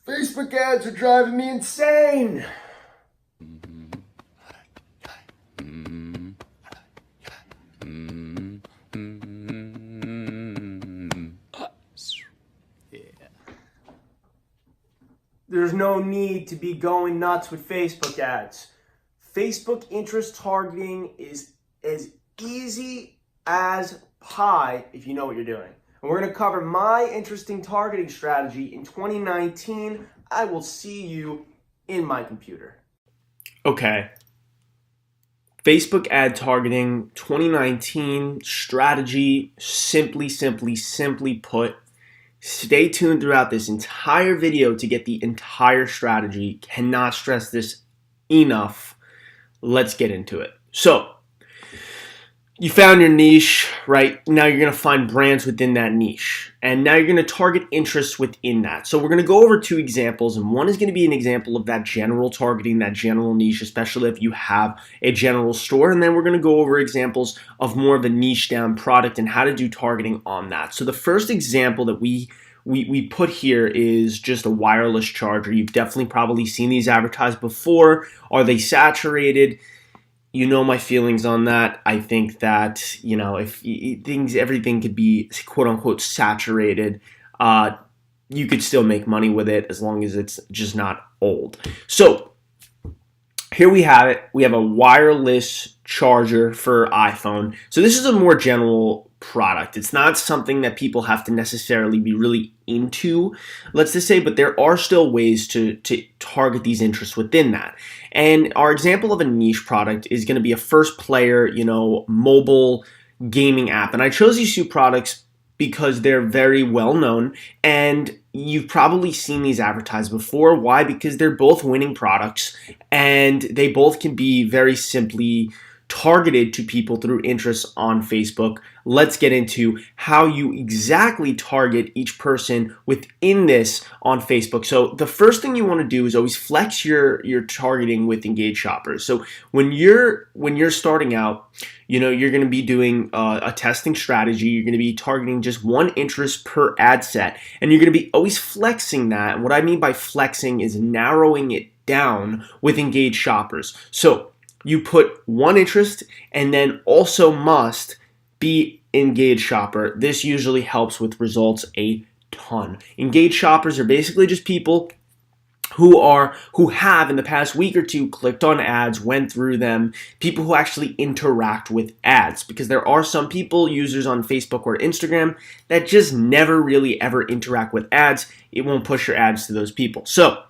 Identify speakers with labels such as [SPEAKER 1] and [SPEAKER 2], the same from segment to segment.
[SPEAKER 1] Facebook ads are driving me insane. There's no need to be going nuts with Facebook ads. Facebook interest targeting is as easy as pie if you know what you're doing. And we're going to cover my interesting targeting strategy in 2019. I will see you in my computer. Okay. Facebook ad targeting 2019 strategy, simply put. Stay tuned throughout this entire video to get the entire strategy. Cannot stress this enough. Let's get into it. So, you found your niche, right? Now you're going to find brands within that niche. And now you're going to target interests within that. So we're going to go over two examples. And one is going to be an example of that general targeting, that general niche, especially if you have a general store. And then we're going to go over examples of more of a niche down product and how to do targeting on that. So the first example that we put here is just a wireless charger. You've definitely probably seen these advertised before. Are they saturated? You know my feelings on that. I think that, if everything could be quote unquote saturated, you could still make money with it as long as it's just not old. So here we have it. We have a wireless charger for iPhone. So this is a more general product. It's not something that people have to necessarily be really into, let's just say, but there are still ways to target these interests within that. And our example of a niche product is going to be a first player, mobile gaming app. And I chose these two products because they're very well known and you've probably seen these advertised before. Why? Because they're both winning products and they both can be very simply targeted to people through interests on Facebook. Let's get into how you exactly target each person within this on Facebook. So the first thing you want to do is always flex your targeting with engaged shoppers. So when you're starting out, you're going to be doing a testing strategy. You're going to be targeting just one interest per ad set, and you're going to be always flexing that. And what I mean by flexing is narrowing it down with engaged shoppers. So you put one interest and then also must be engaged shopper. This usually helps with results a ton. Engaged shoppers are basically just people who have in the past week or two clicked on ads, went through them, people who actually interact with ads, because there are some people, users on Facebook or Instagram, that just never really ever interact with ads. It won't push your ads to those people. So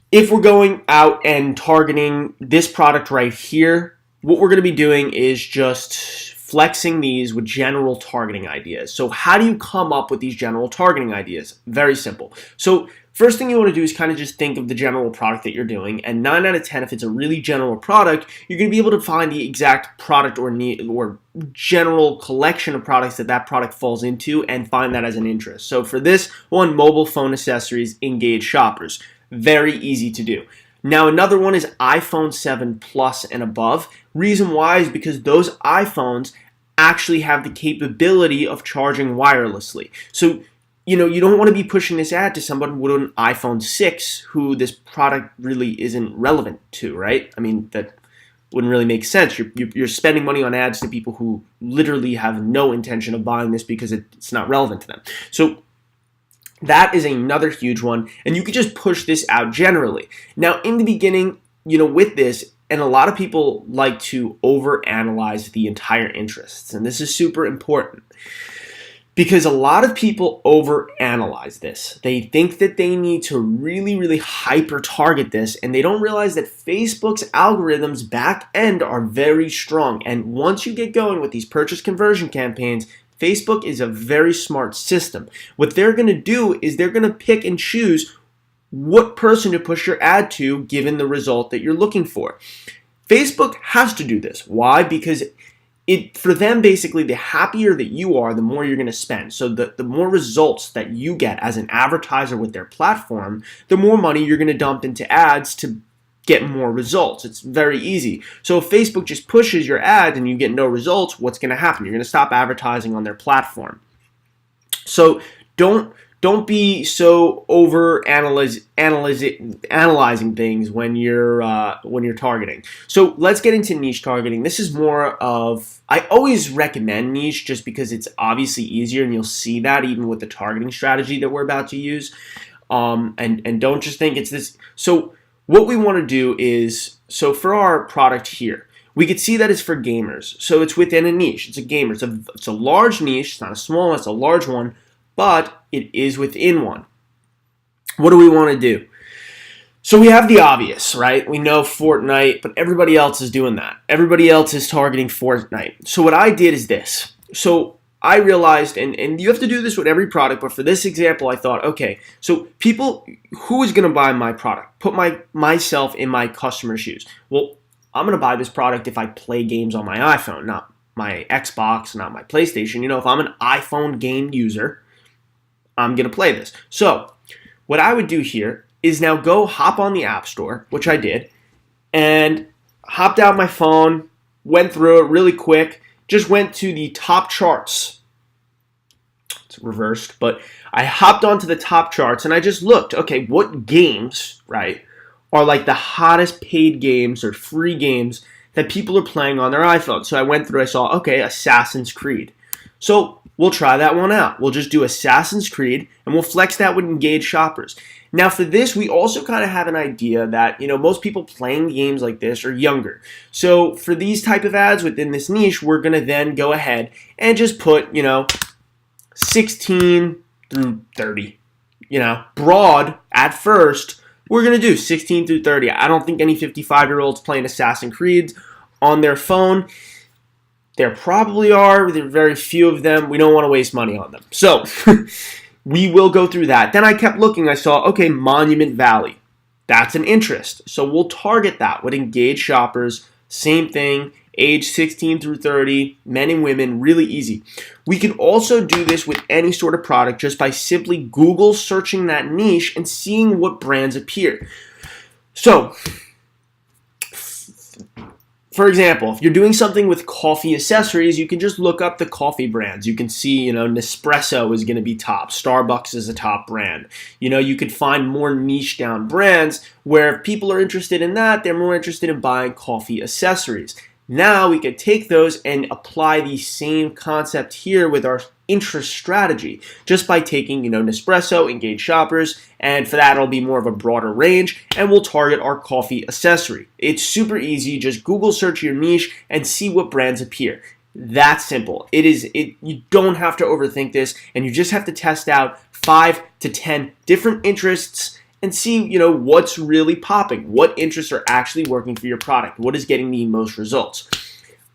[SPEAKER 1] if we're going out and targeting this product right here, what we're going to be doing is just flexing these with general targeting ideas. So how do you come up with these general targeting ideas? Very simple. So first thing you want to do is kind of just think of the general product that you're doing, and 9 out of 10, if it's a really general product, you're going to be able to find the exact product or general collection of products that product falls into and find that as an interest. So for this one, mobile phone accessories, engaged shoppers. Very easy to do. Now another one is iPhone 7 Plus and above. Reason why is because those iPhones actually have the capability of charging wirelessly. So you don't want to be pushing this ad to someone with an iPhone 6 who this product really isn't relevant to, right? I mean, that wouldn't really make sense. You're spending money on ads to people who literally have no intention of buying this because it's not relevant to them. So that is another huge one, and you could just push this out generally. Now, in the beginning, with this, and a lot of people like to overanalyze the entire interests, and this is super important because a lot of people overanalyze this. They think that they need to really hyper target this, and they don't realize that Facebook's algorithms back end are very strong. And once you get going with these purchase conversion campaigns, Facebook is a very smart system. What they're going to do is they're going to pick and choose what person to push your ad to given the result that you're looking for. Facebook has to do this. Why? Because for them, basically, the happier that you are, the more you're going to spend. So the more results that you get as an advertiser with their platform, the more money you're going to dump into ads to get more results. It's very easy. So if Facebook just pushes your ad and you get no results, what's going to happen? You're going to stop advertising on their platform. So don't don't be so over analyzing things when you're targeting. So let's get into niche targeting. This is more of, I always recommend niche just because it's obviously easier, and you'll see that even with the targeting strategy that we're about to use. And don't just think it's this. So what we want to do is, so for our product here, we could see that it's for gamers. So it's within a niche. It's a gamer. It's a large niche. It's not a small one. It's a large one, but it is within one. What do we want to do? So we have the obvious, right? We know Fortnite, but everybody else is doing that. Everybody else is targeting Fortnite. So what I did is this. So I realized, and you have to do this with every product, but for this example, I thought, okay, so people, who is going to buy my product? Put myself in my customer's shoes. Well, I'm going to buy this product if I play games on my iPhone, not my Xbox, not my PlayStation. You know, if I'm an iPhone game user, I'm going to play this. So what I would do here is now go hop on the App Store, which I did, and hopped out my phone, went through it really quick, just went to the top charts. It's reversed, but I hopped onto the top charts and I just looked, okay, what games, right, are like the hottest paid games or free games that people are playing on their iPhone. So I went through, I saw, okay, Assassin's Creed. So we'll try that one out. We'll just do Assassin's Creed, and we'll flex that with engaged shoppers. Now for this, we also kind of have an idea that, you know, most people playing games like this are younger. So for these type of ads within this niche, we're going to then go ahead and just put, you know, 16 through 30, you know, broad at first. We're going to do 16 through 30. I don't think any 55-year-olds playing Assassin's Creed on their phone. There probably are. There are very few of them. We don't want to waste money on them. So we will go through that. Then I kept looking. I saw, okay, Monument Valley. That's an interest. So we'll target that with engaged shoppers. Same thing. Age 16 through 30, men and women, really easy. We can also do this with any sort of product just by simply Google searching that niche and seeing what brands appear. So, for example, if you're doing something with coffee accessories, you can just look up the coffee brands. You can see, you know, Nespresso is going to be top. Starbucks is a top brand. You know, you could find more niche down brands where if people are interested in that, they're more interested in buying coffee accessories. Now we could take those and apply the same concept here with our interest strategy, just by taking, you know, Nespresso, engaged shoppers, and for that it'll be more of a broader range, and we'll target our coffee accessory. It's super easy. Just Google search your niche and see what brands appear. That's simple. You don't have to overthink this, and you just have to test out 5 to 10 different interests and see, you know, what's really popping. What interests are actually working for your product? What is getting the most results?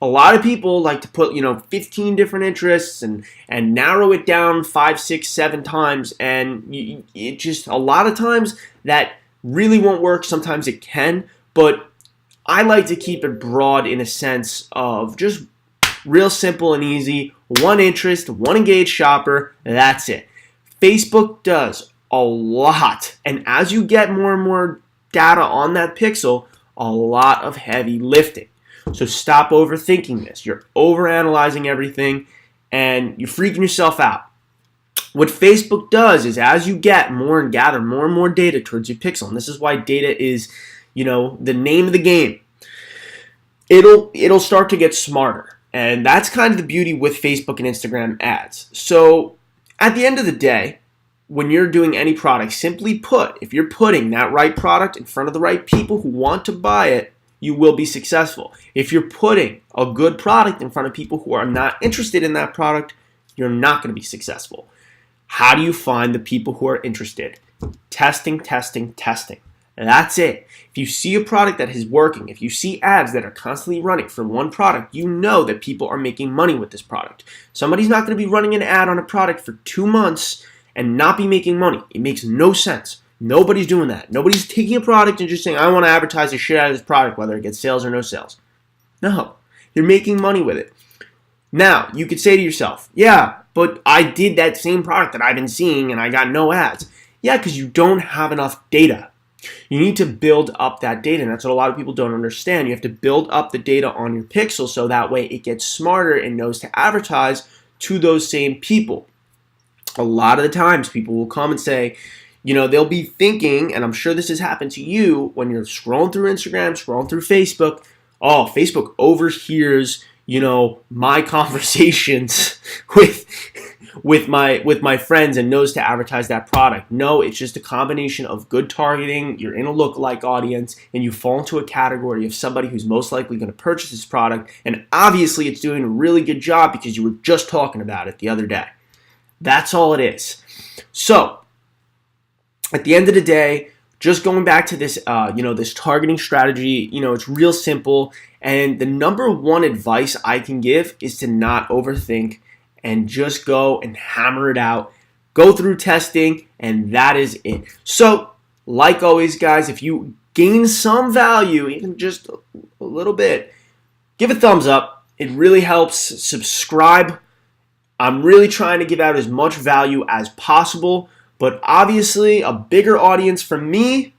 [SPEAKER 1] A lot of people like to put, you know, 15 different interests and narrow it down 5, 6, 7 times, and it just, a lot of times that really won't work. Sometimes it can, but I like to keep it broad in a sense of just real simple and easy. One interest, one engaged shopper, that's it. Facebook does a lot, and as you get more and more data on that pixel, a lot of heavy lifting. So stop overthinking this. You're overanalyzing everything, and you're freaking yourself out. What Facebook does is, as you get more and gather more and more data towards your pixel, and this is why data is, you know, the name of the game, it'll start to get smarter. And that's kind of the beauty with Facebook and Instagram ads. So at the end of the day, when you're doing any product, simply put, if you're putting that right product in front of the right people who want to buy it, you will be successful. If you're putting a good product in front of people who are not interested in that product, you're not going to be successful. How do you find the people who are interested? Testing, testing, testing. And that's it. If you see a product that is working, if you see ads that are constantly running for one product, you know that people are making money with this product. Somebody's not going to be running an ad on a product for 2 months and not be making money. It makes no sense. Nobody's doing that. Nobody's taking a product and just saying, I want to advertise the shit out of this product, whether it gets sales or no sales. No, you're making money with it. Now, you could say to yourself, yeah, but I did that same product that I've been seeing and I got no ads. Yeah, because you don't have enough data. You need to build up that data, and that's what a lot of people don't understand. You have to build up the data on your pixel so that way it gets smarter and knows to advertise to those same people. a lot of the times people will come and say, they'll be thinking, and I'm sure this has happened to you when you're scrolling through Instagram, scrolling through Facebook, oh, Facebook overhears, my conversations with my friends and knows to advertise that product. No, it's just a combination of good targeting. You're in a lookalike audience and you fall into a category of somebody who's most likely going to purchase this product. And obviously it's doing a really good job because you were just talking about it the other day. That's all it is. So at the end of the day, just going back to this, this targeting strategy, it's real simple. And the number one advice I can give is to not overthink and just go and hammer it out. Go through testing, and that is it. So, like always, guys, if you gain some value, even just a little bit, give a thumbs up. It really helps. Subscribe. I'm really trying to give out as much value as possible, but obviously a bigger audience from me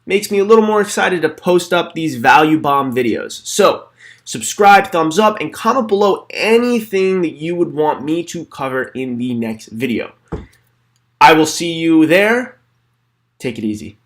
[SPEAKER 1] makes me a little more excited to post up these value bomb videos. So, subscribe, thumbs up, and comment below anything that you would want me to cover in the next video. I will see you there. Take it easy.